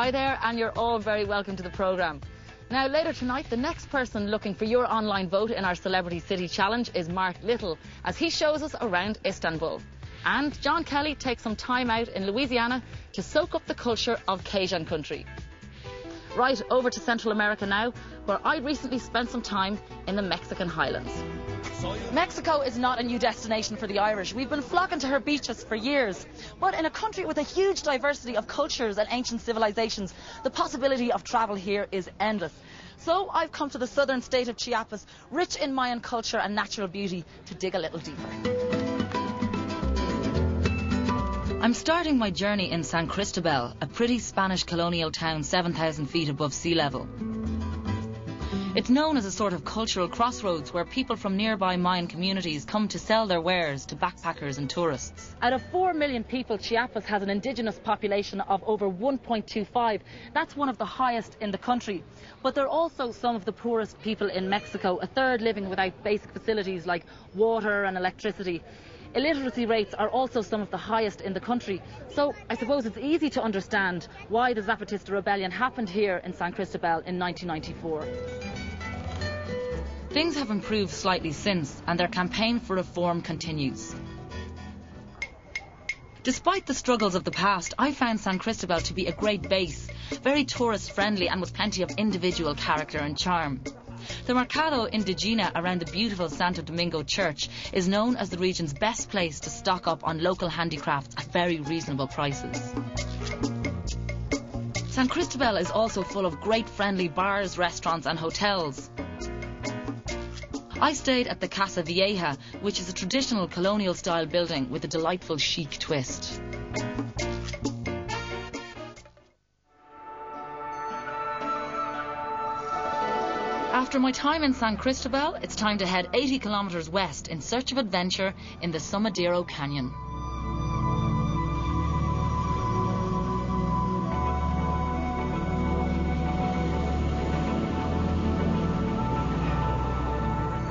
Hi there, and you're all very welcome to the programme. Now, later tonight, the next person looking for your online vote in our Celebrity City Challenge is Mark Little, as he shows us around Istanbul. And John Kelly takes some time out in Louisiana to soak up the culture of Cajun country. Right, over to Central America now, where I recently spent some time in the Mexican highlands. Mexico is not a new destination for the Irish. We've been flocking to her beaches for years. But in a country with a huge diversity of cultures and ancient civilizations, the possibility of travel here is endless. So I've come to the southern state of Chiapas, rich in Mayan culture and natural beauty, to dig a little deeper. I'm starting my journey in San Cristobal, a pretty Spanish colonial town 7,000 feet above sea level. It's known as a sort of cultural crossroads where people from nearby Mayan communities come to sell their wares to backpackers and tourists. Out of 4 million people, Chiapas has an indigenous population of over 1.25. That's one of the highest in the country. But they're also some of the poorest people in Mexico, a third living without basic facilities like water and electricity. Illiteracy rates are also some of the highest in the country. So I suppose it's easy to understand why the Zapatista rebellion happened here in San Cristobal in 1994. Things have improved slightly since, and their campaign for reform continues. Despite the struggles of the past, I found San Cristobal to be a great base, very tourist friendly and with plenty of individual character and charm. The Mercado Indigena around the beautiful Santo Domingo church is known as the region's best place to stock up on local handicrafts at very reasonable prices. San Cristobal is also full of great friendly bars, restaurants and hotels. I stayed at the Casa Vieja, which is a traditional colonial-style building with a delightful chic twist. After my time in San Cristobal, it's time to head 80 kilometres west in search of adventure in the Sumidero Canyon.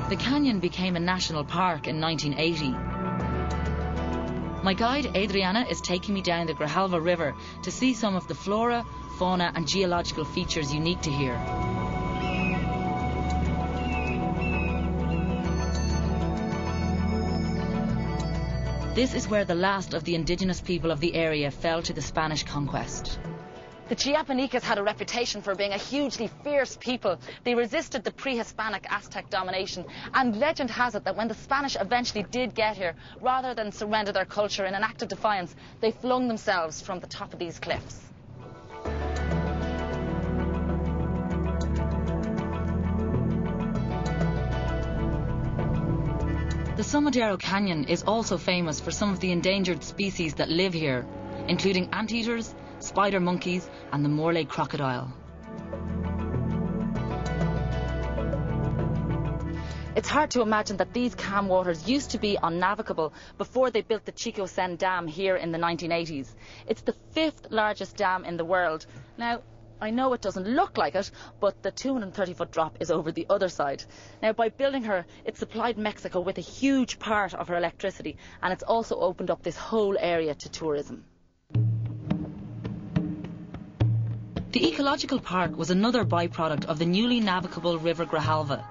The canyon became a national park in 1980. My guide, Adriana, is taking me down the Grijalva River to see some of the flora, fauna and geological features unique to here. This is where the last of the indigenous people of the area fell to the Spanish conquest. The Chiapanecas had a reputation for being a hugely fierce people. They resisted the pre-Hispanic Aztec domination, and legend has it that when the Spanish eventually did get here, rather than surrender their culture in an act of defiance, they flung themselves from the top of these cliffs. The Sumidero Canyon is also famous for some of the endangered species that live here, including anteaters, spider monkeys and the Morlaix crocodile. It's hard to imagine that these calm waters used to be unnavigable before they built the Chico Sen Dam here in the 1980s. It's the 5th largest dam in the world. Now, I know it doesn't look like it, but the 230-foot drop is over the other side. Now, by building her, it supplied Mexico with a huge part of her electricity, and it's also opened up this whole area to tourism. The ecological park was another byproduct of the newly navigable River Grijalva.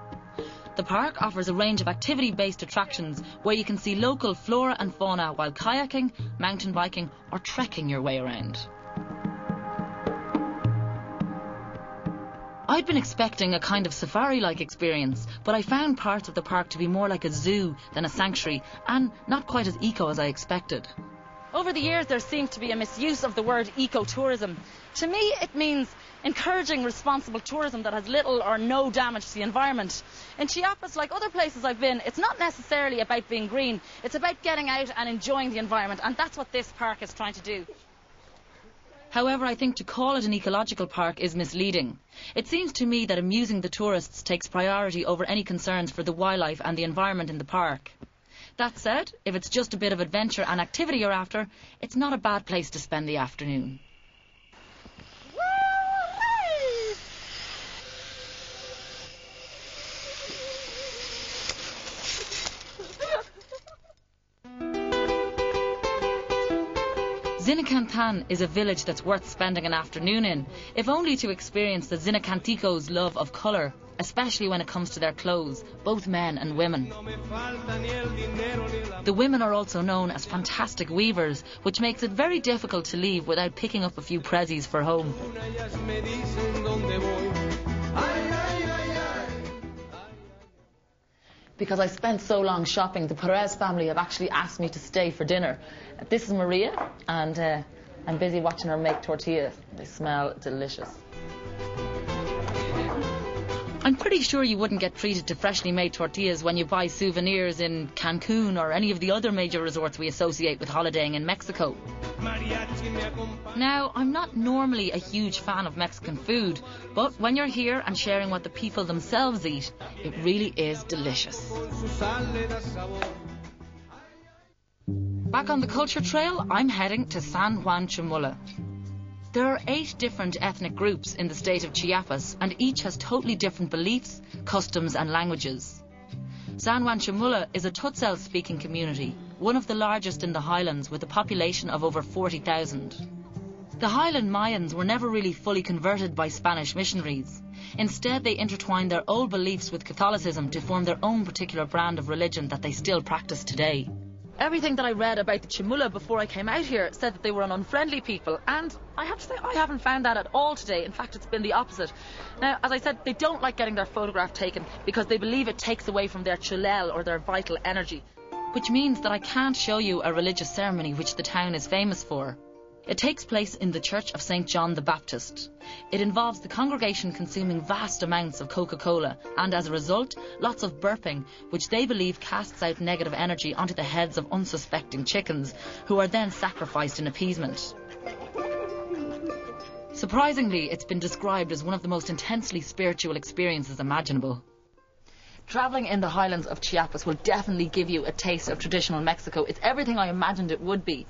The park offers a range of activity-based attractions where you can see local flora and fauna while kayaking, mountain biking or trekking your way around. I'd been expecting a kind of safari-like experience, but I found parts of the park to be more like a zoo than a sanctuary and not quite as eco as I expected. Over the years, there seems to be a misuse of the word ecotourism. To me, it means encouraging responsible tourism that has little or no damage to the environment. In Chiapas, like other places I've been, it's not necessarily about being green. It's about getting out and enjoying the environment, and that's what this park is trying to do. However, I think to call it an ecological park is misleading. It seems to me that amusing the tourists takes priority over any concerns for the wildlife and the environment in the park. That said, if it's just a bit of adventure and activity you're after, it's not a bad place to spend the afternoon. Zinacantan is a village that's worth spending an afternoon in, if only to experience the Zinacanticos' love of colour, especially when it comes to their clothes, both men and women. The women are also known as fantastic weavers, which makes it very difficult to leave without picking up a few prezzies for home. Because I spent so long shopping, the Perez family have actually asked me to stay for dinner. This is Maria, and I'm busy watching her make tortillas. They smell delicious. I'm pretty sure you wouldn't get treated to freshly made tortillas when you buy souvenirs in Cancun or any of the other major resorts we associate with holidaying in Mexico. Now, I'm not normally a huge fan of Mexican food, but when you're here and sharing what the people themselves eat, it really is delicious. Back on the culture trail, I'm heading to San Juan Chamula. There are 8 different ethnic groups in the state of Chiapas, and each has totally different beliefs, customs and languages. San Juan Chamula is a Tutsel-speaking community, one of the largest in the highlands with a population of over 40,000. The Highland Mayans were never really fully converted by Spanish missionaries. Instead, they intertwined their old beliefs with Catholicism to form their own particular brand of religion that they still practice today. Everything that I read about the Chamula before I came out here said that they were an unfriendly people, and I have to say I haven't found that at all today. In fact, it's been the opposite. Now, as I said, they don't like getting their photograph taken because they believe it takes away from their chulel, or their vital energy. Which means that I can't show you a religious ceremony which the town is famous for. It takes place in the Church of St. John the Baptist. It involves the congregation consuming vast amounts of Coca-Cola and, as a result, lots of burping, which they believe casts out negative energy onto the heads of unsuspecting chickens, who are then sacrificed in appeasement. Surprisingly, it's been described as one of the most intensely spiritual experiences imaginable. Travelling in the highlands of Chiapas will definitely give you a taste of traditional Mexico. It's everything I imagined it would be.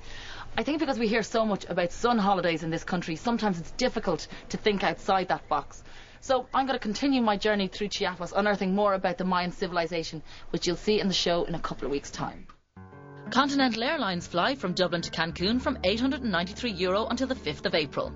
I think because we hear so much about sun holidays in this country, sometimes it's difficult to think outside that box. So I'm going to continue my journey through Chiapas, unearthing more about the Mayan civilization, which you'll see in the show in a couple of weeks' time. Continental Airlines fly from Dublin to Cancun from €893 until the 5th of April.